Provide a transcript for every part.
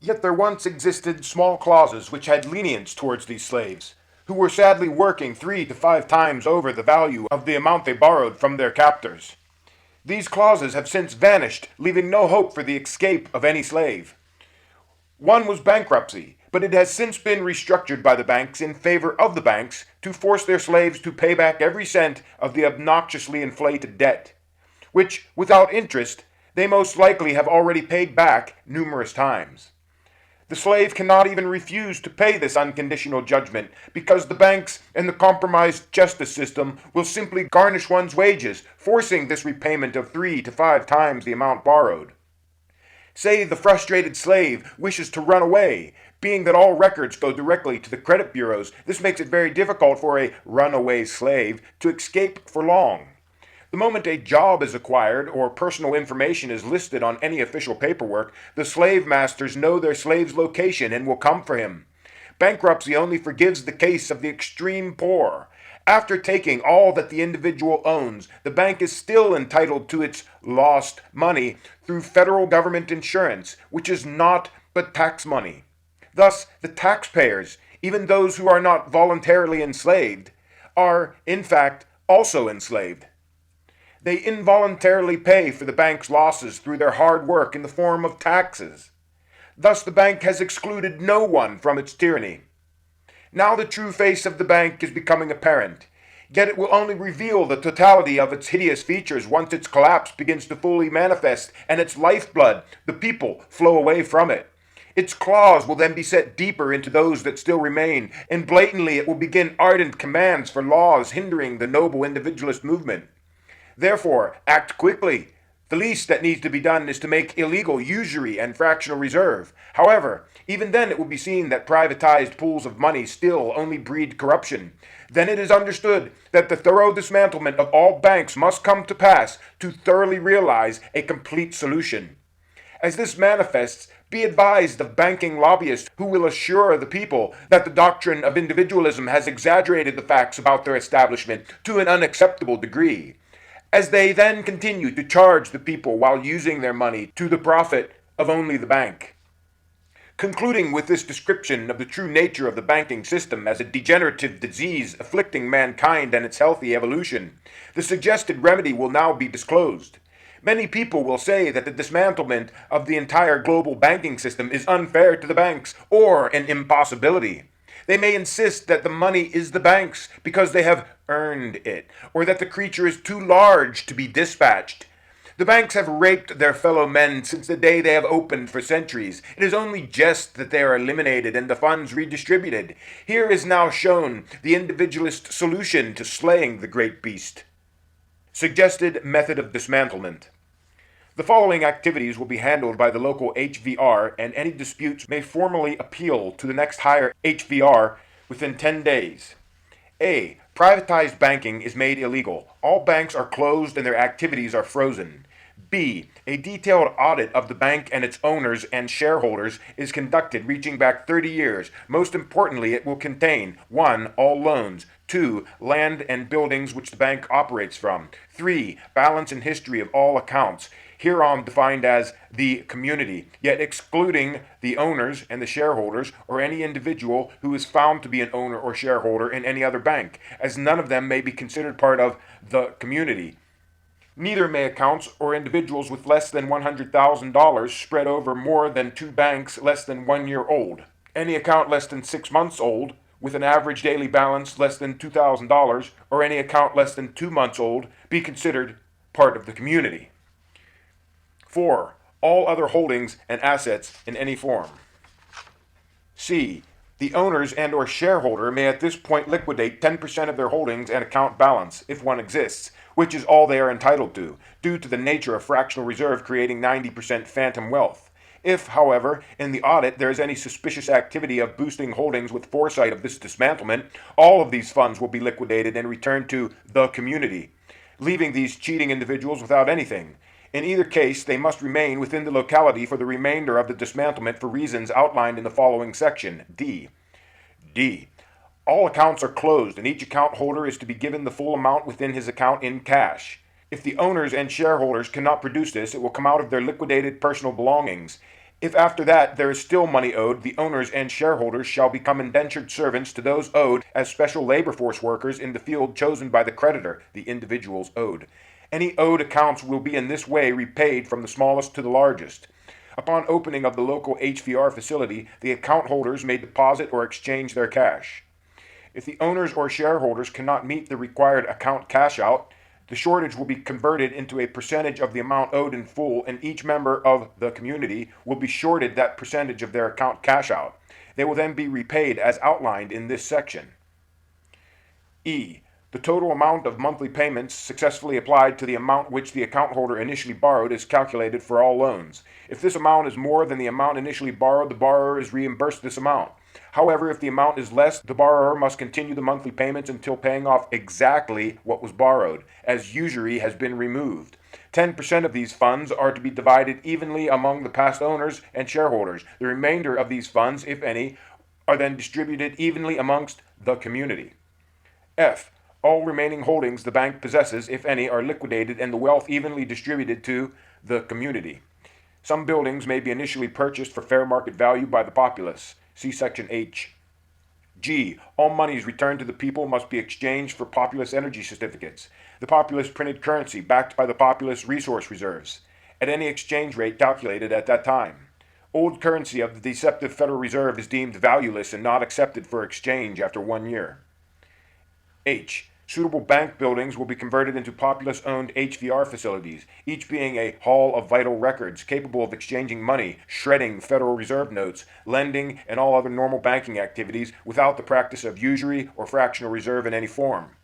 Yet there once existed small clauses which had lenience towards these slaves, who were sadly working 3 to 5 times over the value of the amount they borrowed from their captors. These clauses have since vanished, leaving no hope for the escape of any slave. One was bankruptcy, but it has since been restructured by the banks in favor of the banks to force their slaves to pay back every cent of the obnoxiously inflated debt, which, without interest, they most likely have already paid back numerous times. The slave cannot even refuse to pay this unconditional judgment because the banks and the compromised justice system will simply garnish one's wages, forcing this repayment of 3 to 5 times the amount borrowed. Say the frustrated slave wishes to run away. Being that all records go directly to the credit bureaus, this makes it very difficult for a runaway slave to escape for long. The moment a job is acquired or personal information is listed on any official paperwork, the slave masters know their slave's location and will come for him. Bankruptcy only forgives the case of the extreme poor. After taking all that the individual owns, the bank is still entitled to its lost money through federal government insurance, which is naught but tax money. Thus, the taxpayers, even those who are not voluntarily enslaved, are, in fact, also enslaved. They involuntarily pay for the bank's losses through their hard work in the form of taxes. Thus, the bank has excluded no one from its tyranny. Now the true face of the bank is becoming apparent, yet it will only reveal the totality of its hideous features once its collapse begins to fully manifest and its lifeblood, the people, flow away from it. Its claws will then be set deeper into those that still remain, and blatantly it will begin ardent commands for laws hindering the noble individualist movement. Therefore, act quickly. The least that needs to be done is to make illegal usury and fractional reserve. However, even then it will be seen that privatized pools of money still only breed corruption. Then it is understood that the thorough dismantlement of all banks must come to pass to thoroughly realize a complete solution. As this manifests, be advised of banking lobbyists who will assure the people that the doctrine of individualism has exaggerated the facts about their establishment to an unacceptable degree, as they then continue to charge the people while using their money to the profit of only the bank. Concluding with this description of the true nature of the banking system as a degenerative disease afflicting mankind and its healthy evolution, the suggested remedy will now be disclosed. Many people will say that the dismantlement of the entire global banking system is unfair to the banks or an impossibility. They may insist that the money is the bank's because they have earned it, or that the creature is too large to be dispatched. The banks have raped their fellow men since the day they have opened for centuries. It is only just that they are eliminated and the funds redistributed. Here is now shown the individualist solution to slaying the great beast. Suggested method of dismantlement. The following activities will be handled by the local HVR, and any disputes may formally appeal to the next higher HVR within 10 days. A. Privatized banking is made illegal. All banks are closed and their activities are frozen. B. A detailed audit of the bank and its owners and shareholders is conducted reaching back 30 years. Most importantly, it will contain 1. All loans. 2. Land and buildings which the bank operates from. 3. Balance and history of all accounts, hereon defined as the community, yet excluding the owners and the shareholders or any individual who is found to be an owner or shareholder in any other bank, as none of them may be considered part of the community. Neither may accounts or individuals with less than $100,000 spread over more than 2 banks less than 1 year old. Any account less than 6 months old, with an average daily balance less than $2,000, or any account less than 2 months old, be considered part of the community. 4. All other holdings and assets in any form. C. The owners and or shareholder may at this point liquidate 10% of their holdings and account balance, if one exists, which is all they are entitled to, due to the nature of fractional reserve creating 90% phantom wealth. If, however, in the audit there is any suspicious activity of boosting holdings with foresight of this dismantlement, all of these funds will be liquidated and returned to the community, leaving these cheating individuals without anything. In either case, they must remain within the locality for the remainder of the dismantlement for reasons outlined in the following section. D. All accounts are closed and each account holder is to be given the full amount within his account in cash. If the owners and shareholders cannot produce this, it will come out of their liquidated personal belongings. If after that there is still money owed, the owners and shareholders shall become indentured servants to those owed as special labor force workers in the field chosen by the creditor, the individuals owed. Any owed accounts will be in this way repaid from the smallest to the largest. Upon opening of the local HVR facility, the account holders may deposit or exchange their cash. If the owners or shareholders cannot meet the required account cash out, the shortage will be converted into a percentage of the amount owed in full, and each member of the community will be shorted that percentage of their account cash out. They will then be repaid as outlined in this section. E. The total amount of monthly payments successfully applied to the amount which the account holder initially borrowed is calculated for all loans. If this amount is more than the amount initially borrowed, the borrower is reimbursed this amount. However, if the amount is less, the borrower must continue the monthly payments until paying off exactly what was borrowed, as usury has been removed. 10% of these funds are to be divided evenly among the past owners and shareholders. The remainder of these funds, if any, are then distributed evenly amongst the community. F. All remaining holdings the bank possesses, if any, are liquidated and the wealth evenly distributed to the community. Some buildings may be initially purchased for fair market value by the populace. See Section H. G. All monies returned to the people must be exchanged for Populus energy certificates, the Populus printed currency backed by the Populus resource reserves, at any exchange rate calculated at that time. Old currency of the deceptive Federal Reserve is deemed valueless and not accepted for exchange after 1 year. H. Suitable bank buildings will be converted into Populus-owned HVR facilities, each being a hall of vital records capable of exchanging money, shredding Federal Reserve notes, lending, and all other normal banking activities without the practice of usury or fractional reserve in any form.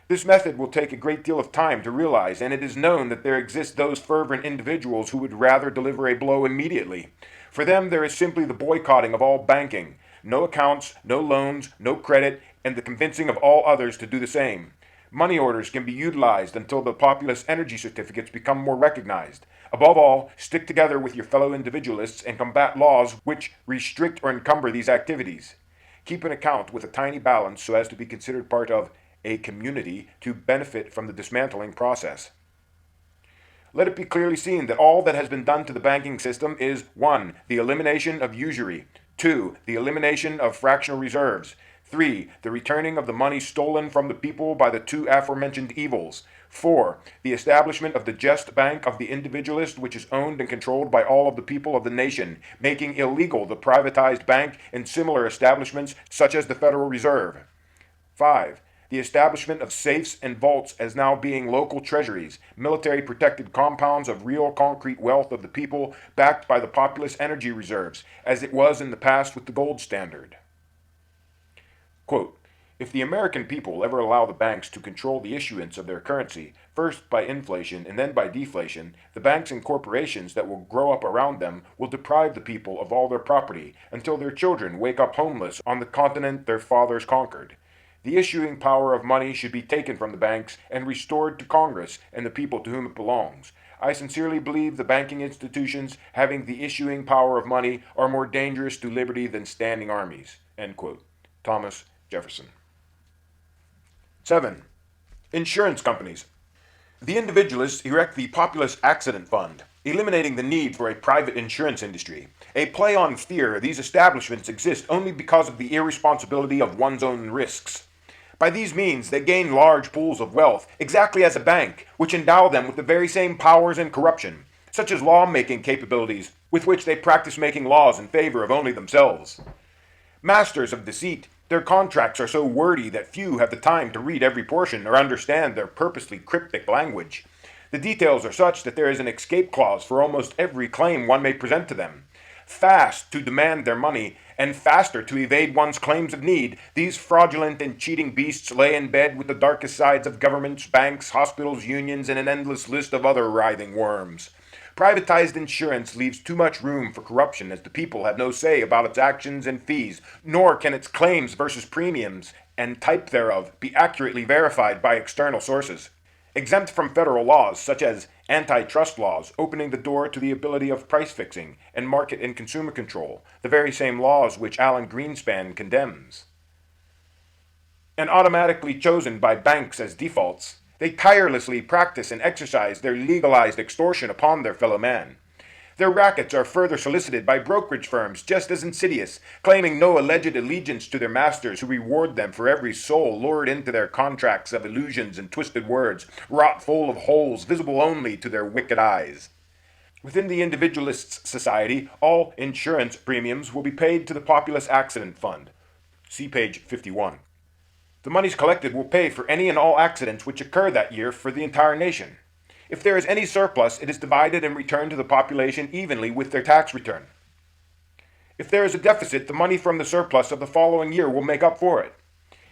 This method will take a great deal of time to realize, and it is known that there exist those fervent individuals who would rather deliver a blow immediately. For them, there is simply the boycotting of all banking, no accounts, no loans, no credit, and the convincing of all others to do the same. Money orders can be utilized until the Populus energy certificates become more recognized. Above all, stick together with your fellow individualists and combat laws which restrict or encumber these activities. Keep an account with a tiny balance so as to be considered part of a community to benefit from the dismantling process. Let it be clearly seen that all that has been done to the banking system is 1. The elimination of usury, 2. The elimination of fractional reserves, 3. The returning of the money stolen from the people by the two aforementioned evils, 4. The establishment of the just bank of the individualist, which is owned and controlled by all of the people of the nation, making illegal the privatized bank and similar establishments such as the Federal Reserve. 5. The establishment of safes and vaults as now being local treasuries, military protected compounds of real concrete wealth of the people backed by the Populus energy reserves, as it was in the past with the gold standard. Quote, if the American people ever allow the banks to control the issuance of their currency, first by inflation and then by deflation, the banks and corporations that will grow up around them will deprive the people of all their property until their children wake up homeless on the continent their fathers conquered. The issuing power of money should be taken from the banks and restored to Congress and the people to whom it belongs. I sincerely believe the banking institutions having the issuing power of money are more dangerous to liberty than standing armies. End quote. Thomas Jefferson. 7. Insurance companies. The individualists erect the Populus Accident Fund, eliminating the need for a private insurance industry. A play on fear, these establishments exist only because of the irresponsibility of one's own risks. By these means, they gain large pools of wealth, exactly as a bank, which endow them with the very same powers and corruption, such as law-making capabilities, with which they practice making laws in favor of only themselves. Masters of deceit, their contracts are so wordy that few have the time to read every portion or understand their purposely cryptic language. The details are such that there is an escape clause for almost every claim one may present to them. Fast to demand their money, and faster to evade one's claims of need, these fraudulent and cheating beasts lay in bed with the darkest sides of governments, banks, hospitals, unions, and an endless list of other writhing worms. Privatized insurance leaves too much room for corruption, as the people have no say about its actions and fees, nor can its claims versus premiums and type thereof be accurately verified by external sources. Exempt from federal laws such as antitrust laws, opening the door to the ability of price fixing and market and consumer control, the very same laws which Alan Greenspan condemns. And automatically chosen by banks as defaults, they tirelessly practice and exercise their legalized extortion upon their fellow man. Their rackets are further solicited by brokerage firms just as insidious, claiming no alleged allegiance to their masters who reward them for every soul lured into their contracts of illusions and twisted words, wrought full of holes visible only to their wicked eyes. Within the Individualist Society, all insurance premiums will be paid to the Populus Accident Fund. See page 51. The monies collected will pay for any and all accidents which occur that year for the entire nation. If there is any surplus, it is divided and returned to the population evenly with their tax return. If there is a deficit, the money from the surplus of the following year will make up for it.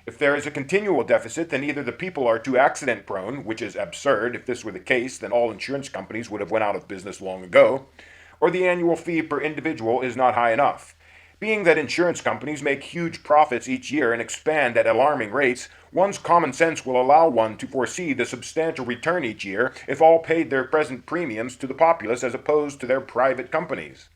If there is a continual deficit, then either the people are too accident prone, which is absurd. If this were the case, then all insurance companies would have went out of business long ago, or the annual fee per individual is not high enough. Being that insurance companies make huge profits each year and expand at alarming rates, one's common sense will allow one to foresee the substantial return each year if all paid their present premiums to the populace as opposed to their private companies.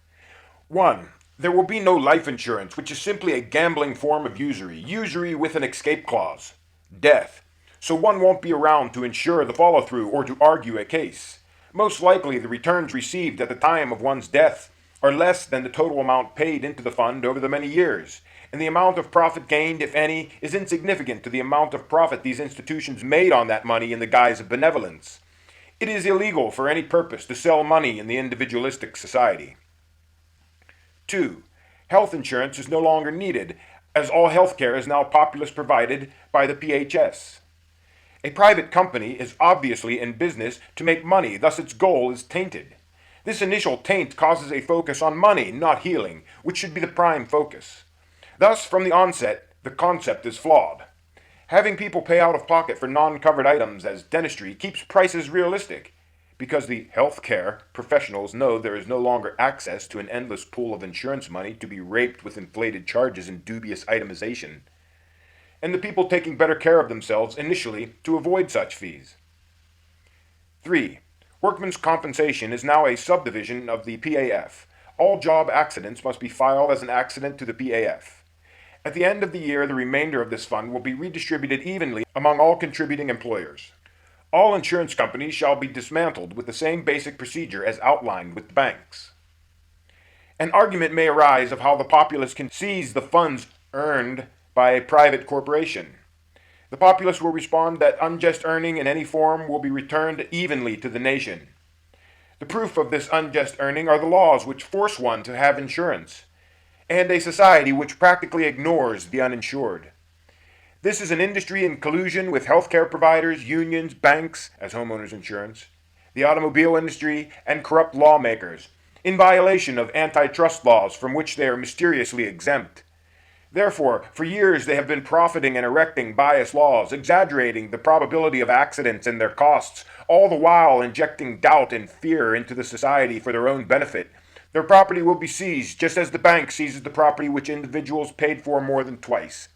1. There will be no life insurance, which is simply a gambling form of usury with an escape clause. Death. So one won't be around to ensure the follow-through or to argue a case. Most likely the returns received at the time of one's death are less than the total amount paid into the fund over the many years, and the amount of profit gained, if any, is insignificant to the amount of profit these institutions made on that money in the guise of benevolence. It is illegal for any purpose to sell money in the individualistic society. 2. Health insurance is no longer needed, as all health care is now populus provided by the PHS. A private company is obviously in business to make money, thus its goal is tainted. This initial taint causes a focus on money, not healing, which should be the prime focus. Thus, from the onset, the concept is flawed. Having people pay out of pocket for non-covered items as dentistry keeps prices realistic, because the healthcare professionals know there is no longer access to an endless pool of insurance money to be raped with inflated charges and dubious itemization, and the people taking better care of themselves initially to avoid such fees. 3. Workmen's compensation is now a subdivision of the PAF. All job accidents must be filed as an accident to the PAF. At the end of the year, the remainder of this fund will be redistributed evenly among all contributing employers. All insurance companies shall be dismantled with the same basic procedure as outlined with the banks. An argument may arise of how the populace can seize the funds earned by a private corporation. The populace will respond that unjust earning in any form will be returned evenly to the nation. The proof of this unjust earning are the laws which force one to have insurance, and a society which practically ignores the uninsured. This is an industry in collusion with healthcare providers, unions, banks, as homeowners insurance, the automobile industry, and corrupt lawmakers, in violation of antitrust laws from which they are mysteriously exempt. Therefore, for years they have been profiting and erecting biased laws, exaggerating the probability of accidents and their costs, all the while injecting doubt and fear into the society for their own benefit. Their property will be seized, just as the bank seizes the property which individuals paid for more than twice.